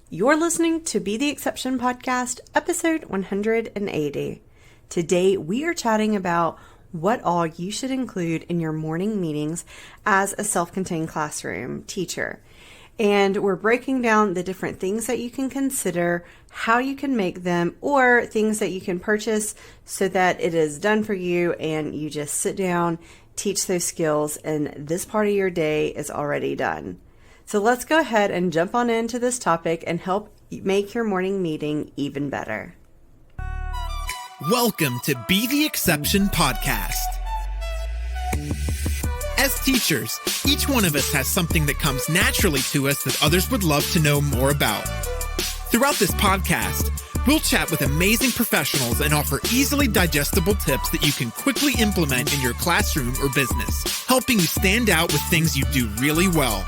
You're listening to Be the Exception podcast, episode 180. Today, we are chatting about what all you should include in your morning meetings as a self-contained classroom teacher. And we're breaking down the different things that you can consider, how you can make them, or things that you can purchase so that it is done for you and you just sit down, teach those skills, and this part of your day is already done. So let's go ahead and jump on into this topic and help make your morning meeting even better. Welcome to Be the Exception podcast. As teachers, each one of us has something that comes naturally to us that others would love to know more about. Throughout this podcast, we'll chat with amazing professionals and offer easily digestible tips that you can quickly implement in your classroom or business, helping you stand out with things you do really well.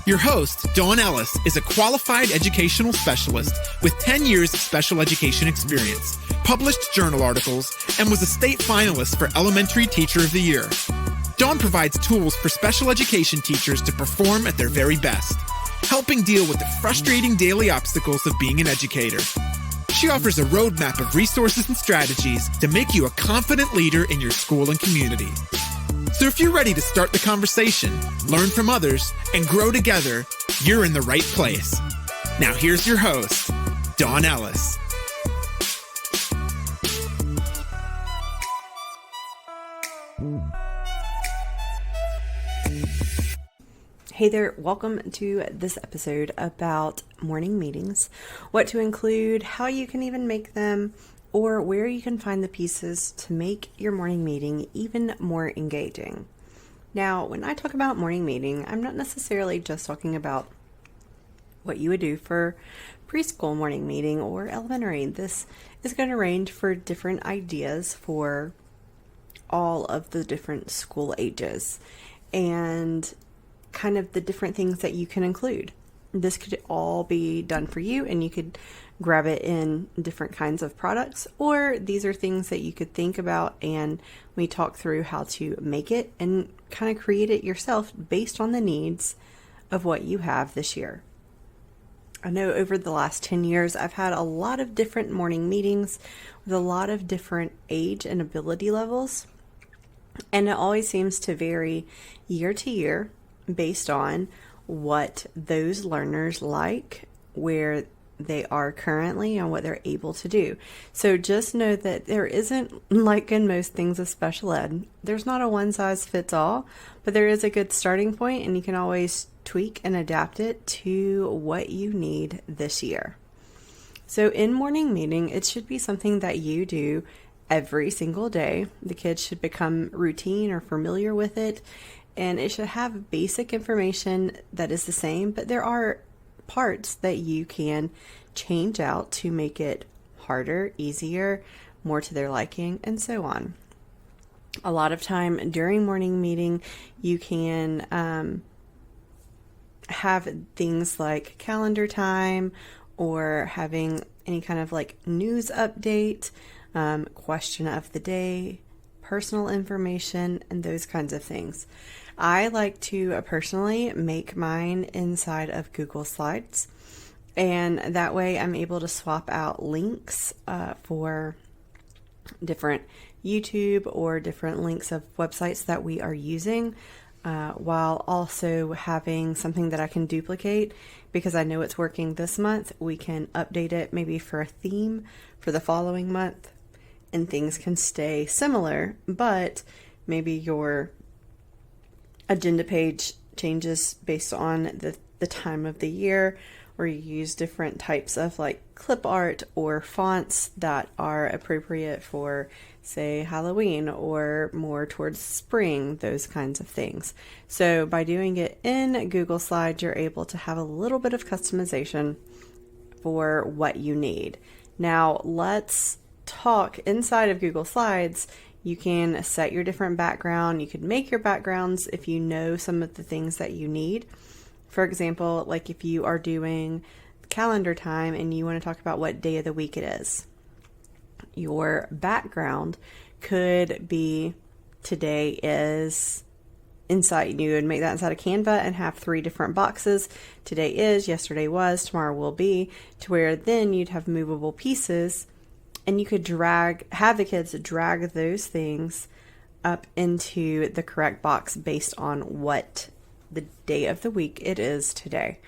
Your host, Dawn Ellis, is a qualified educational specialist with 10 years of special education experience, published journal articles, and was a state finalist for Elementary Teacher of the Year. Dawn provides tools for special education teachers to perform at their very best, helping deal with the frustrating daily obstacles of being an educator. She offers a roadmap of resources and strategies to make you a confident leader in your school and community. So if you're ready to start the conversation, learn from others, and grow together, you're in the right place. Now here's your host, Dawn Ellis. Hey there, welcome to this episode about morning meetings, what to include, how you can even make them, or where you can find the pieces to make your morning meeting even more engaging. Now, when I talk about morning meeting, I'm not necessarily just talking about what you would do for preschool morning meeting or elementary. This is going to range for different ideas for all of the different school ages and kind of the different things that you can include. This could all be done for you, and you could grab it in different kinds of products, or these are things that you could think about and we talk through how to make it and kind of create it yourself based on the needs of what you have this year. I know over the last 10 years, I've had a lot of different morning meetings with a lot of different age and ability levels, and it always seems to vary year to year based on what those learners like, where they are currently, and what they're able to do. So just know that there isn't, like in most things of special ed, there's not a one size fits all, but there is a good starting point, and you can always tweak and adapt it to what you need this year. So in morning meeting, it should be something that you do every single day. The kids should become routine or familiar with it, and it should have basic information that is the same, but there are parts that you can change out to make it harder, easier, more to their liking, and so on. A lot of time during morning meeting, you can have things like calendar time or having any kind of like news update, question of the day, personal information, and those kinds of things. I like to personally make mine inside of Google Slides, and that way I'm able to swap out links for different YouTube or different links of websites that we are using, while also having something that I can duplicate because I know it's working this month. We can update it maybe for a theme for the following month, and things can stay similar, but maybe your agenda page changes based on the time of the year, or you use different types of like clip art or fonts that are appropriate for, say, Halloween or more towards spring, those kinds of things. So by doing it in Google Slides, you're able to have a little bit of customization for what you need. Now let's talk inside of Google Slides. You can set your different background. You could make your backgrounds if you know some of the things that you need. For example, like if you are doing calendar time and you want to talk about what day of the week it is, your background could be today is inside, you would make that inside of Canva and have 3 different boxes. Today is, yesterday was, tomorrow will be, to where then you'd have movable pieces, and you could have the kids drag those things up into the correct box based on what the day of the week it is today.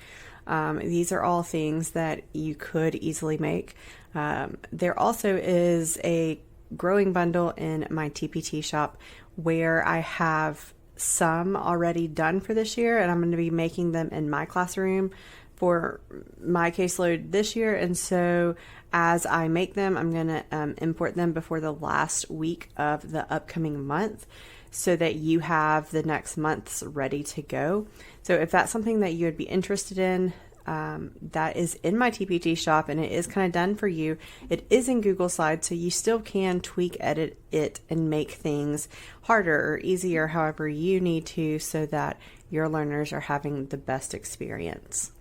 These are all things that you could easily make. There also is a growing bundle in my TPT shop where I have some already done for this year, and I'm going to be making them in my classroom for my caseload this year. And so as I make them, I'm going to import them before the last week of the upcoming month so that you have the next month's ready to go. So if that's something that you would be interested in, that is in my TPT shop, and it is kind of done for you. It is in Google Slides, so you still can tweak, edit it, and make things harder or easier, however you need to, so that your learners are having the best experience.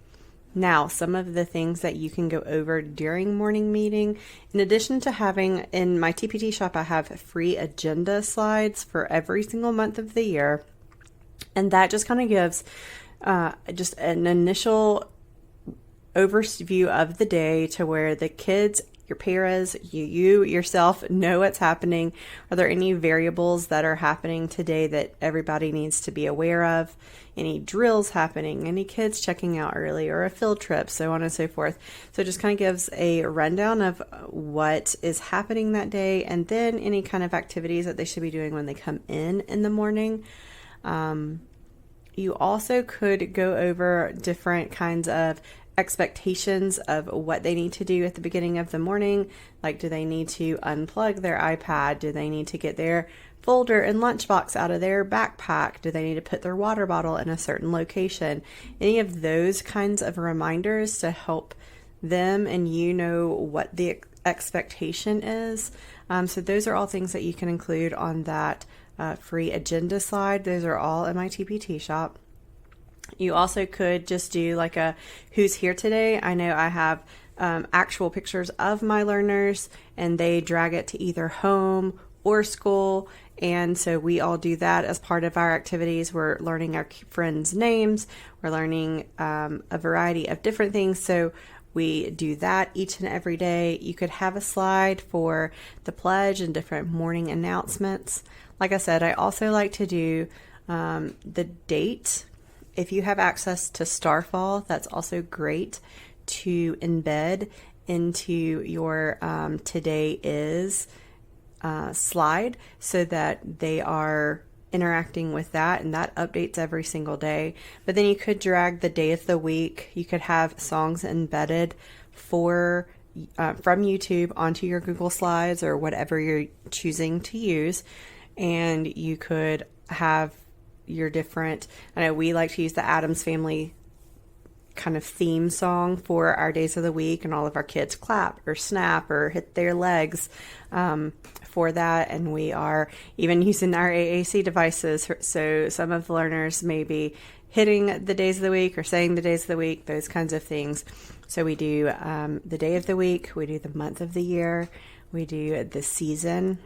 Now, some of the things that you can go over during morning meeting, in addition to having in my TPT shop, I have free agenda slides for every single month of the year. And that just kind of gives just an initial overview of the day to where the kids, your paras, you yourself know what's happening. Are there any variables that are happening today that everybody needs to be aware of? Any drills happening? Any kids checking out early, or a field trip, so on and so forth. So it just kind of gives a rundown of what is happening that day, and then any kind of activities that they should be doing when they come in the morning. You also could go over different kinds of expectations of what they need to do at the beginning of the morning. Like, do they need to unplug their iPad? Do they need to get their folder and lunchbox out of their backpack? Do they need to put their water bottle in a certain location? Any of those kinds of reminders to help them and you know what the expectation is. So those are all things that you can include on that free agenda slide. Those are all in my TPT shop. You also could just do like a who's here today. I know I have actual pictures of my learners, and they drag it to either home or school. And so we all do that as part of our activities. We're learning our friends' names. We're learning a variety of different things. So we do that each and every day. You could have a slide for the pledge and different morning announcements. Like I said, I also like to do the date. If you have access to Starfall, that's also great to embed into your today is slide so that they are interacting with that, and that updates every single day. But then you could drag the day of the week. You could have songs embedded from YouTube onto your Google Slides or whatever you're choosing to use, and you could have your different, I know we like to use the Addams Family kind of theme song for our days of the week, and all of our kids clap or snap or hit their legs for that. And we are even using our AAC devices, so some of the learners may be hitting the days of the week or saying the days of the week, those kinds of things. So we do the day of the week, we do the month of the year, we do the season.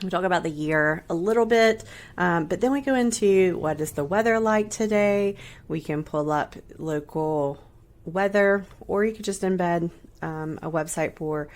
We talk about the year a little bit, but then we go into what is the weather like today. We can pull up local weather, or you could just embed a website for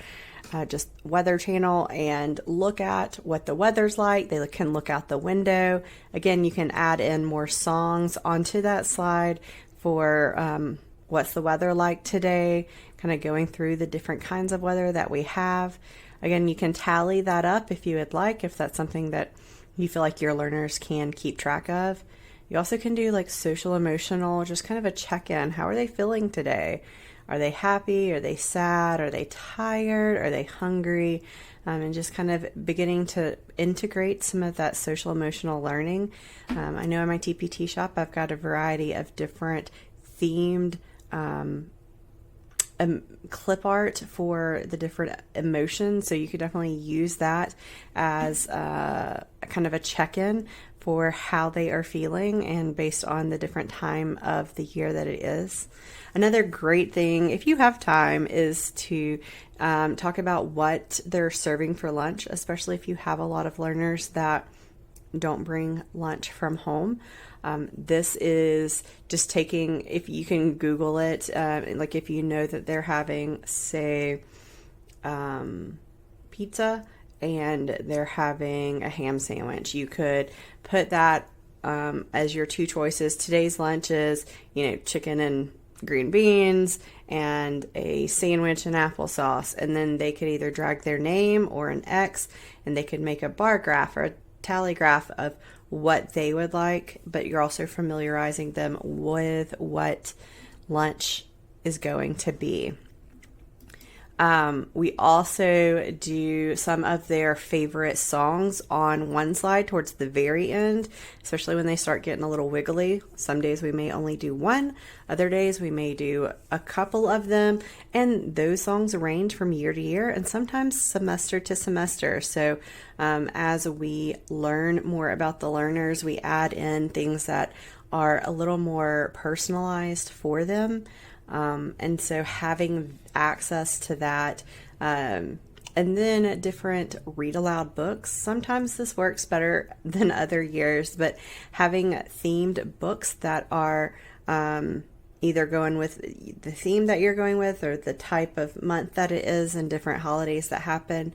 just Weather Channel and look at what the weather's like. They can look out the window. Again, you can add in more songs onto that slide for what's the weather like today, kind of going through the different kinds of weather that we have. Again, you can tally that up if you would like, if that's something that you feel like your learners can keep track of. You also can do like social emotional, just kind of a check-in. How are they feeling today? Are they happy? Are they sad? Are they tired? Are they hungry? And just kind of beginning to integrate some of that social emotional learning. I know in my TPT shop, I've got a variety of different themed clip art for the different emotions, so you could definitely use that as kind of a check-in for how they are feeling and based on the different time of the year that it is. Another great thing, if you have time, is to talk about what they're serving for lunch, especially if you have a lot of learners that don't bring lunch from home. This is just taking, if you can Google it, like if you know that they're having, say, pizza and they're having a ham sandwich, you could put that as your two choices. Today's lunch is, chicken and green beans and a sandwich and applesauce. And then they could either drag their name or an X, and they could make a bar graph or a tally graph of what they would like, but you're also familiarizing them with what lunch is going to be. We also do some of their favorite songs on one slide towards the very end, especially when they start getting a little wiggly. Some days we may only do one, other days we may do a couple of them, and those songs range from year to year and sometimes semester to semester. So as we learn more about the learners, we add in things that are a little more personalized for them. And so having access to that, and then different read aloud books. Sometimes this works better than other years, but having themed books that are either going with the theme that you're going with or the type of month that it is and different holidays that happen,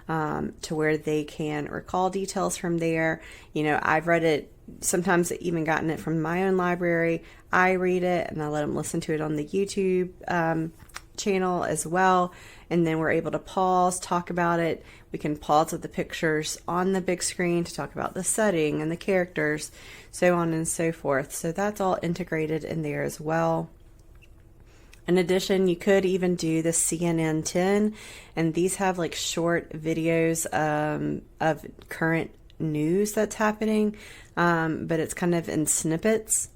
to where they can recall details from there. I've read it, sometimes even gotten it from my own library. I read it and I let them listen to it on the YouTube channel as well. And then we're able to pause, talk about it. We can pause with the pictures on the big screen to talk about the setting and the characters, so on and so forth. So that's all integrated in there as well. In addition, you could even do the CNN 10, and these have like short videos of current news that's happening, but it's kind of in snippets,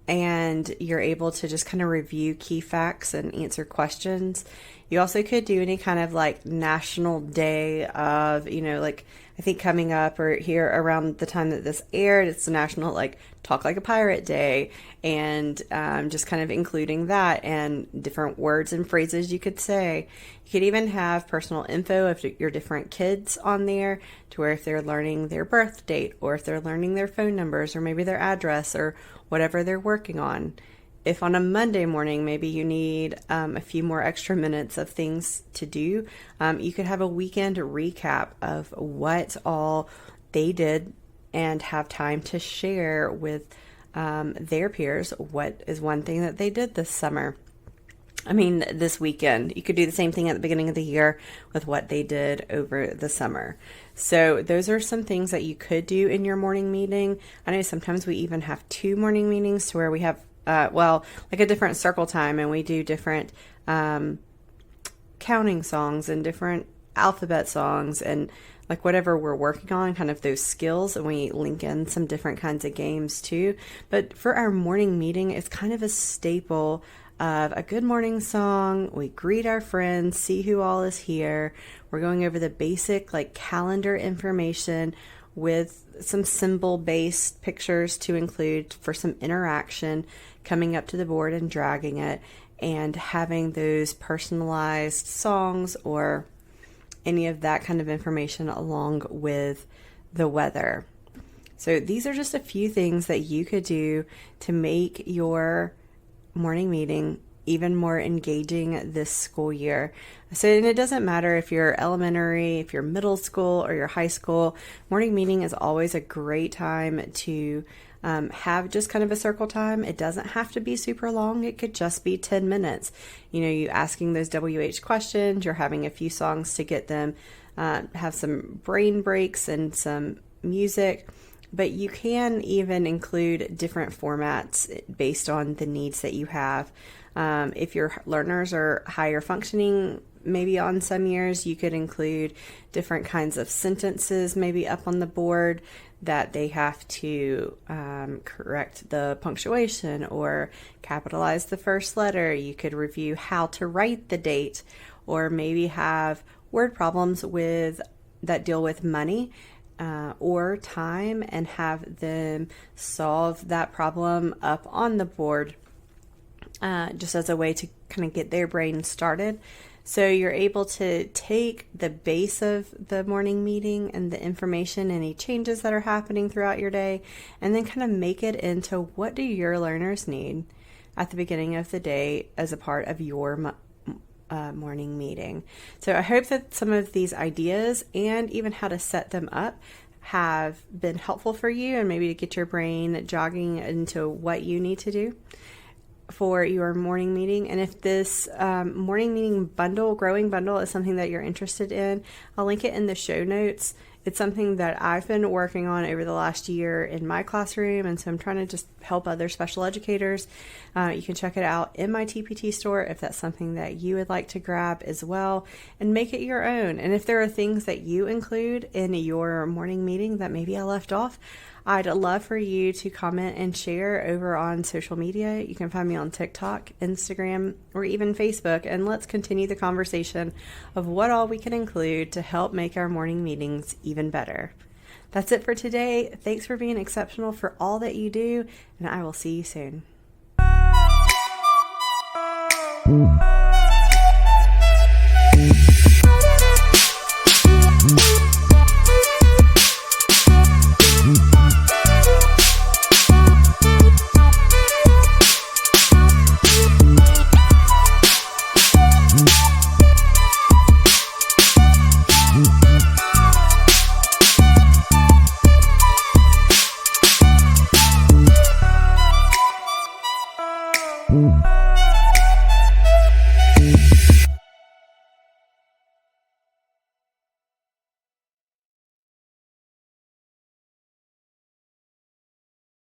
and you're able to just kind of review key facts and answer questions. You also could do any kind of like national day of, like I think coming up or here around the time that this aired, it's the National Talk Like a Pirate Day, and just kind of including that and different words and phrases you could say. You could even have personal info of your different kids on there, to where if they're learning their birth date or if they're learning their phone numbers or maybe their address or whatever they're working on. If on a Monday morning, maybe you need a few more extra minutes of things to do, you could have a weekend recap of what all they did and have time to share with their peers what is one thing that they did this summer. This weekend. You could do the same thing at the beginning of the year with what they did over the summer. So those are some things that you could do in your morning meeting. I know sometimes we even have 2 morning meetings to where we have like a different circle time, and we do different counting songs and different alphabet songs and like whatever we're working on, kind of those skills, and we link in some different kinds of games too. But for our morning meeting, it's kind of a staple of a good morning song. We greet our friends, see who all is here. We're going over the basic calendar information with some symbol-based pictures to include for some interaction, coming up to the board and dragging it, and having those personalized songs or any of that kind of information along with the weather. So these are just a few things that you could do to make your morning meeting even more engaging this school year. So, and it doesn't matter if you're elementary, if you're middle school, or you're high school, morning meeting is always a great time to have just kind of a circle time. It doesn't have to be super long. It could just be 10 minutes. You asking those WH questions, you're having a few songs to get them, have some brain breaks and some music. But you can even include different formats based on the needs that you have. If your learners are higher functioning, maybe on some years, you could include different kinds of sentences maybe up on the board that they have to correct the punctuation or capitalize the first letter. You could review how to write the date, or maybe have word problems that deal with money or time, and have them solve that problem up on the board. just as a way to kind of get their brain started. So you're able to take the base of the morning meeting and the information, any changes that are happening throughout your day, and then kind of make it into what do your learners need at the beginning of the day as a part of your morning meeting. So I hope that some of these ideas and even how to set them up have been helpful for you, and maybe to get your brain jogging into what you need to do for your morning meeting. And if this morning meeting bundle, growing bundle, is something that you're interested in, I'll link it in the show notes. It's something that I've been working on over the last year in my classroom, and so I'm trying to just help other special educators. You can check it out in my TPT store if that's something that you would like to grab as well, and make it your own. And if there are things that you include in your morning meeting that maybe I left off, I'd love for you to comment and share over on social media. You can find me on TikTok, Instagram, or even Facebook, and let's continue the conversation of what all we can include to help make our morning meetings even better. That's it for today. Thanks for being exceptional for all that you do, and I will see you soon.